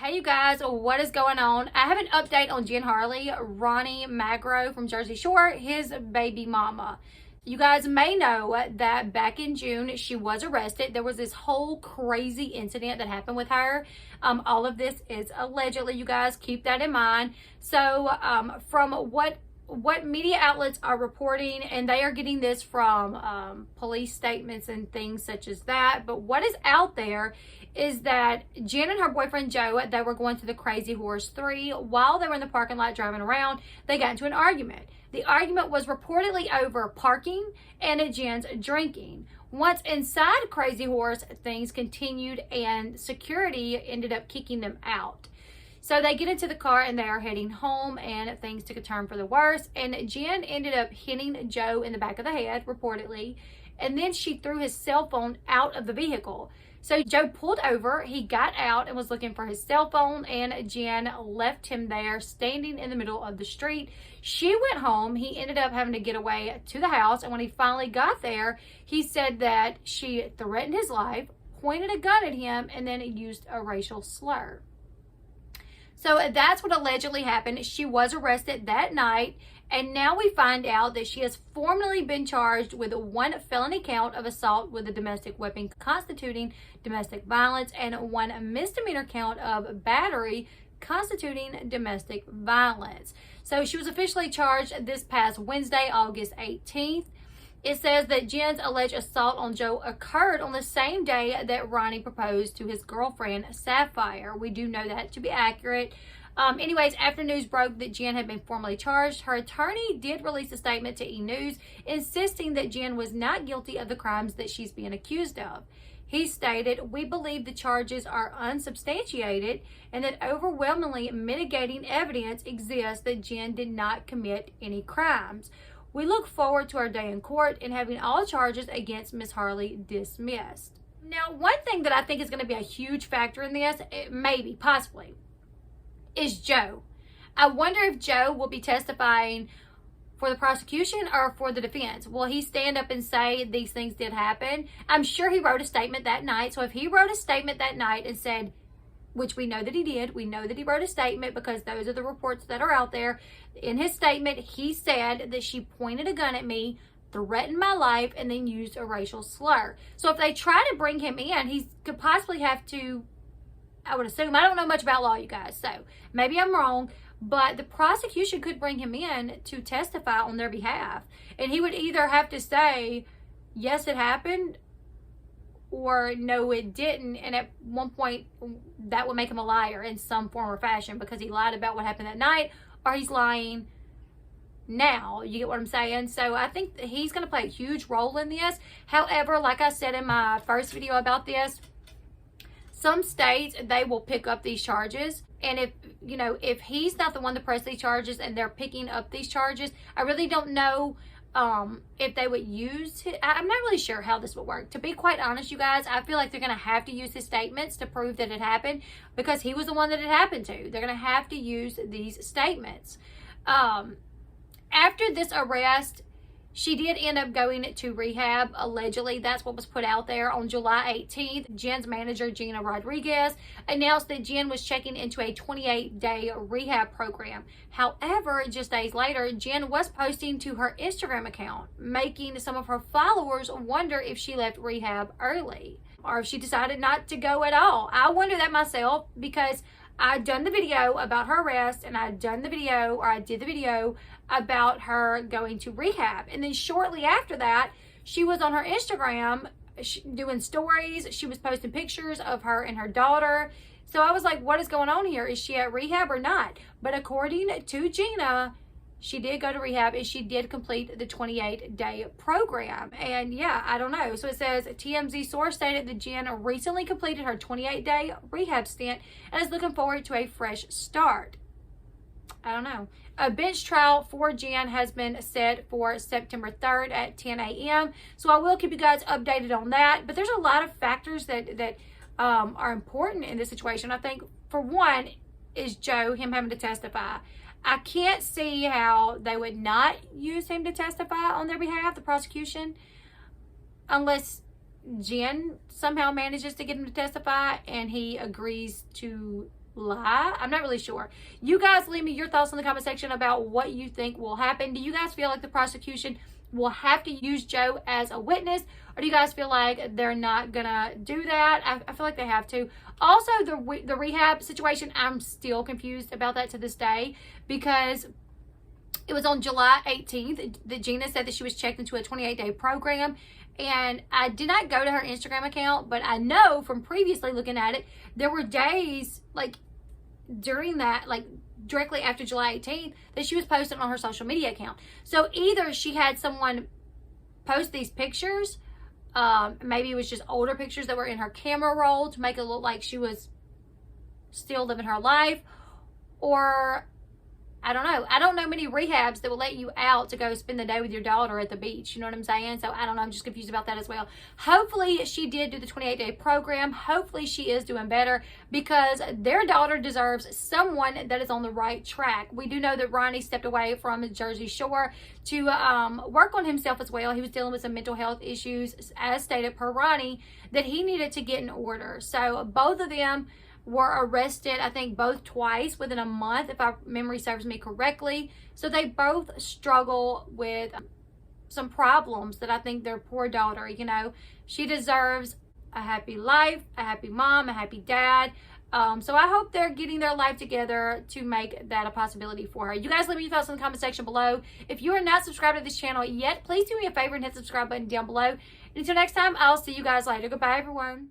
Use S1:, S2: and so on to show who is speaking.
S1: Hey you guys, what is going on? I have an update on Jenn Harley, Ronnie Magro from Jersey Shore, his baby mama. You guys may know that back in June, she was arrested. There was this whole crazy incident that happened with her. All of this is allegedly, you guys, keep that in mind. So from what media outlets are reporting, and they are getting this from police statements and things such as that, but what is out there is that Jenn and her boyfriend Joe, they were going to the Crazy Horse 3. While they were in the parking lot driving around, they got into an argument. The argument was reportedly over parking and Jenn's drinking. Once inside Crazy Horse, things continued and security ended up kicking them out. So they get into the car and they are heading home, and things took a turn for the worse. And Jenn ended up hitting Joe in the back of the head, reportedly. And then she threw his cell phone out of the vehicle. So Joe pulled over, he got out and was looking for his cell phone, and Jenn left him there standing in the middle of the street. She went home. He ended up having to get away to the house, and when he finally got there, he said that she threatened his life, pointed a gun at him, and then used a racial slur. So that's what allegedly happened. She was arrested that night, and now we find out that she has formally been charged with one felony count of assault with a domestic weapon constituting domestic violence and one misdemeanor count of battery constituting domestic violence. So she was officially charged this past Wednesday, August 18th. It says that Jenn's alleged assault on Joe occurred on the same day that Ronnie proposed to his girlfriend, Sapphire. We do know that to be accurate. Anyways, after news broke that Jenn had been formally charged, her attorney did release a statement to E! insisting that Jenn was not guilty of the crimes that she's being accused of. He stated, "We believe the charges are unsubstantiated and that overwhelmingly mitigating evidence exists that Jenn did not commit any crimes. We look forward to our day in court and having all charges against Ms. Harley dismissed." Now, one thing that I think is going to be a huge factor in this, maybe, possibly, is Joe. I wonder if Joe will be testifying for the prosecution or for the defense. Will he stand up and say these things did happen? I'm sure he wrote a statement that night. So if he wrote a statement that night and said, which we know that he did. We know that he wrote a statement because those are the reports that are out there. In his statement, he said that she pointed a gun at me, threatened my life, and then used a racial slur. So if they try to bring him in, he could possibly have to, I would assume, I don't know much about law, you guys, so maybe I'm wrong, but the prosecution could bring him in to testify on their behalf. And he would either have to say, yes, it happened, or no, it didn't. And at one point, that would make him a liar in some form or fashion because he lied about what happened that night, or he's lying now. You get what I'm saying? So I think he's going to play a huge role in this. However, like I said in my first video about this, some states, they will pick up these charges. And if he's not the one to press these charges and they're picking up these charges, I really don't know if they would use it. I'm not really sure how this would work. To be quite honest, you guys, I feel like they're going to have to use his statements to prove that it happened because he was the one that it happened to. They're going to have to use these statements. After this arrest, she did end up going to rehab, allegedly. That's what was put out there. On July 18th, Jenn's manager, Gina Rodriguez, announced that Jenn was checking into a 28-day rehab program. However, just days later, Jenn was posting to her Instagram account, making some of her followers wonder if she left rehab early or if she decided not to go at all. I wonder that myself because I'd done the video about her arrest, and I did the video about her going to rehab. And then shortly after that, she was on her Instagram doing stories. She was posting pictures of her and her daughter. So I was like, what is going on here? Is she at rehab or not? But according to Gina, she did go to rehab and she did complete the 28-day program. And yeah, I don't know. So it says TMZ source stated that Jenn recently completed her 28-day rehab stint and is looking forward to a fresh start. I don't know. A bench trial for Jenn has been set for September 3rd at 10 a.m. So I will keep you guys updated on that. But there's a lot of factors that are important in this situation. I think, for one, is Joe, him having to testify. I can't see how they would not use him to testify on their behalf, the prosecution, unless Jenn somehow manages to get him to testify and he agrees to lie. I'm not really sure. You guys leave me your thoughts in the comment section about what you think will happen. Do you guys feel like the prosecution will have to use Joe as a witness, or do you guys feel like they're not gonna do that? I feel like they have to. Also, the rehab situation, I'm still confused about that to this day, because it was on July 18th that Gina said that she was checked into a 28-day program. And I did not go to her Instagram account, but I know from previously looking at it, there were days like during that, like directly after July 18th, that she was posting on her social media account. So either she had someone post these pictures, maybe it was just older pictures that were in her camera roll to make it look like she was still living her life, or I don't know. I don't know many rehabs that will let you out to go spend the day with your daughter at the beach. You know what I'm saying? So I don't know. I'm just confused about that as well. Hopefully she did do the 28-day program. Hopefully she is doing better, because their daughter deserves someone that is on the right track. We do know that Ronnie stepped away from Jersey Shore to work on himself as well. He was dealing with some mental health issues, as stated per Ronnie, that he needed to get in order. So both of them were arrested, I think both twice within a month, if our memory serves me correctly. So they both struggle with some problems that I think their poor daughter, you know, she deserves a happy life, a happy mom, a happy dad. So I hope they're getting their life together to make that a possibility for her. You guys leave me your thoughts in the comment section below. If you are not subscribed to this channel yet, please do me a favor and hit the subscribe button down below. And until next time, I'll see you guys later. Goodbye, everyone.